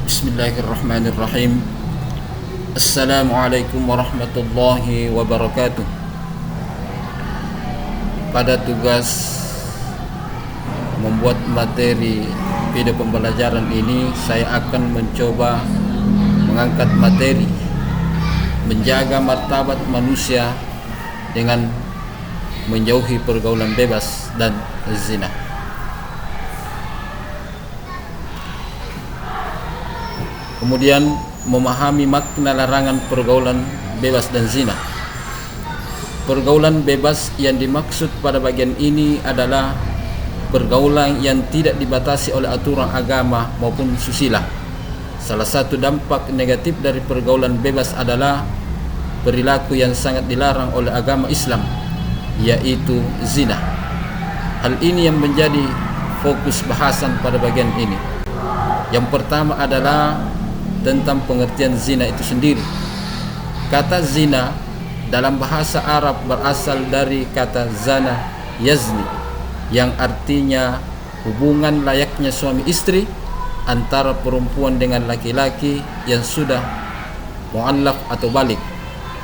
Bismillahirrahmanirrahim. Assalamualaikum warahmatullahi wabarakatuh. Pada tugas membuat materi video pembelajaran ini, saya akan mencoba mengangkat materi menjaga martabat manusia dengan menjauhi pergaulan bebas dan zina. Kemudian memahami makna larangan pergaulan bebas dan zina. Pergaulan bebas yang dimaksud pada bagian ini adalah pergaulan yang tidak dibatasi oleh aturan agama maupun susila. Salah satu dampak negatif dari pergaulan bebas adalah perilaku yang sangat dilarang oleh agama Islam, yaitu zina. Hal ini yang menjadi fokus bahasan pada bagian ini. Yang pertama adalah tentang pengertian zina itu sendiri. Kata zina dalam bahasa Arab berasal dari kata zana yazni, yang artinya hubungan layaknya suami istri antara perempuan dengan laki-laki yang sudah mu'allaq atau balik,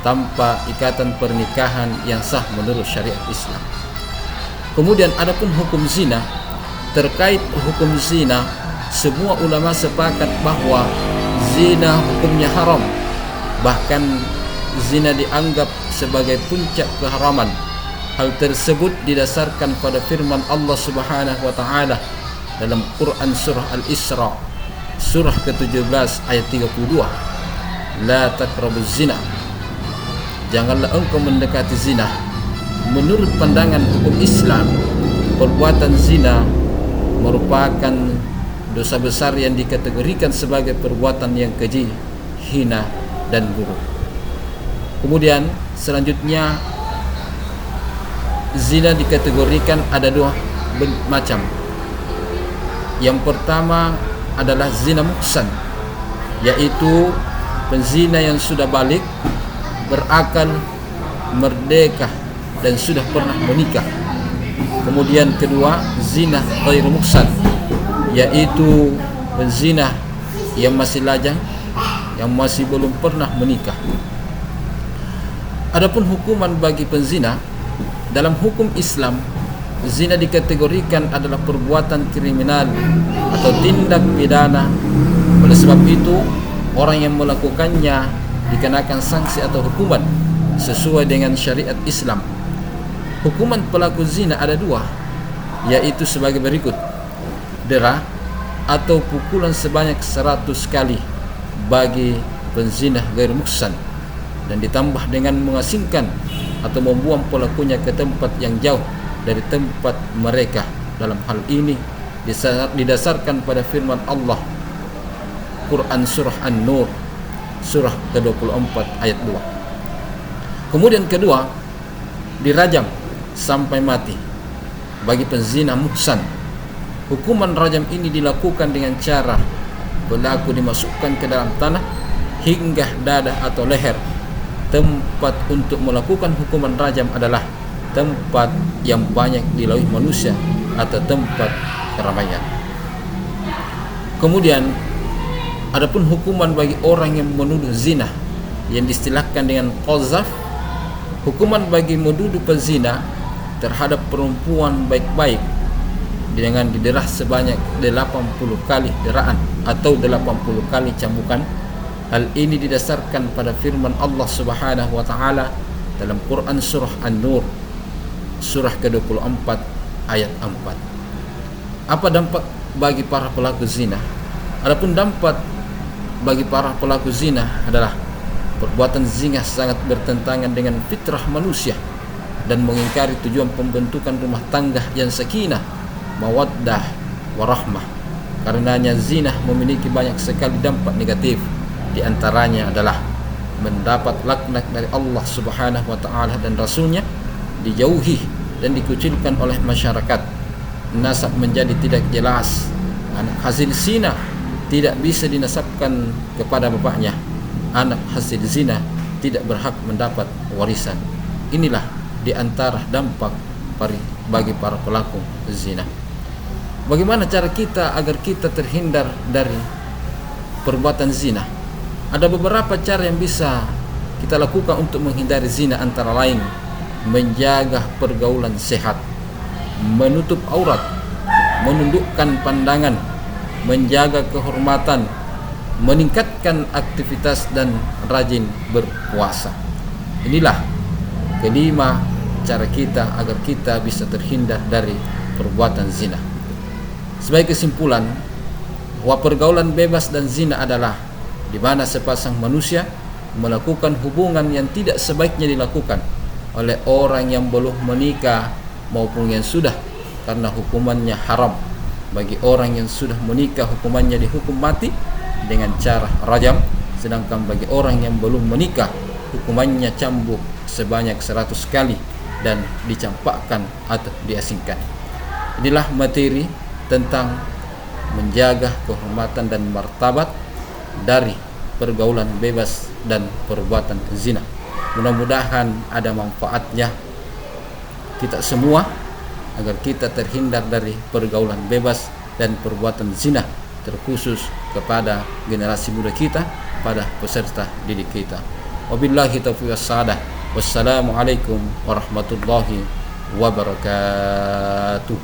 tanpa ikatan pernikahan yang sah menurut syariat Islam. Kemudian adapun hukum zina. Terkait hukum zina, semua ulama sepakat bahwa zina hukumnya haram. Bahkan zina dianggap sebagai puncak keharaman. Hal tersebut didasarkan pada firman Allah Subhanahu wa taala dalam Quran surah Al-Isra surah ke-17 ayat 32. La taqrabuz zina. Janganlah engkau mendekati zina. Menurut pandangan hukum Islam, perbuatan zina merupakan dosa besar yang dikategorikan sebagai perbuatan yang keji, hina, dan buruk. Kemudian selanjutnya, zina dikategorikan ada dua macam. Yang pertama adalah zina muhsan, yaitu penzina yang sudah balik, berakal, merdeka, dan sudah pernah menikah. Kemudian kedua, zina ghairu muhsan, yaitu penzina yang masih lajang, yang masih belum pernah menikah. Adapun hukuman bagi penzina, dalam hukum Islam, zina dikategorikan adalah perbuatan kriminal atau tindak pidana. Oleh sebab itu, orang yang melakukannya dikenakan sanksi atau hukuman sesuai dengan syariat Islam. Hukuman pelaku zina ada dua, yaitu sebagai berikut: dera atau pukulan sebanyak 100 kali bagi penzina ghair muhsan, dan ditambah dengan mengasingkan atau membuang pelakunya ke tempat yang jauh dari tempat mereka. Dalam hal ini didasarkan pada firman Allah Quran surah An-Nur surah ke-24 ayat 2. Kemudian kedua, dirajam sampai mati bagi penzina muhsan. Hukuman rajam ini dilakukan dengan cara pelaku dimasukkan ke dalam tanah hingga dada atau leher. Tempat untuk melakukan hukuman rajam adalah tempat yang banyak dilalui manusia atau tempat keramaian. Kemudian adapun hukuman bagi orang yang menuduh zina yang diistilahkan dengan qazaf. Hukuman bagi menuduh penzina terhadap perempuan baik-baik dengan diderah sebanyak 80 kali deraan atau 80 kali cambukan. Hal ini didasarkan pada firman Allah Subhanahu wa taala dalam Quran surah An-Nur surah ke-24 ayat 4. Apa dampak bagi para pelaku zina? Adapun dampak bagi para pelaku zina adalah perbuatan zina sangat bertentangan dengan fitrah manusia dan mengingkari tujuan pembentukan rumah tangga yang sakinah, mawaddah, warahmah. Karenanya zina memiliki banyak sekali dampak negatif. Di antaranya adalah mendapat laknat dari Allah Subhanahu wa taala dan Rasulnya, dijauhi dan dikucilkan oleh masyarakat, nasab menjadi tidak jelas, anak hasil zina tidak bisa dinasabkan kepada bapaknya, anak hasil zina tidak berhak mendapat warisan. Inilah di antara dampak bagi para pelaku zina. Bagaimana cara kita agar kita terhindar dari perbuatan zina. Ada beberapa cara yang bisa kita lakukan untuk menghindari zina, antara lain menjaga pergaulan sehat, menutup aurat, menundukkan pandangan, menjaga kehormatan, meningkatkan aktivitas, dan rajin berpuasa. Inilah kelima cara kita agar kita bisa terhindar dari perbuatan zina. Sebagai kesimpulan, bahwa pergaulan bebas dan zina adalah di mana sepasang manusia melakukan hubungan yang tidak sebaiknya dilakukan oleh orang yang belum menikah maupun yang sudah, karena hukumannya haram. Bagi orang yang sudah menikah, hukumannya dihukum mati dengan cara rajam, sedangkan bagi orang yang belum menikah, hukumannya cambuk sebanyak 100 kali dan dicampakkan atau diasingkan. Inilah materi tentang menjaga kehormatan dan martabat dari pergaulan bebas dan perbuatan zina. Mudah-mudahan ada manfaatnya kita semua agar kita terhindar dari pergaulan bebas dan perbuatan zina, terkhusus kepada generasi muda kita, pada peserta didik kita. Wabillahi taufiq wassadah. Wassalamualaikum warahmatullahi wabarakatuh.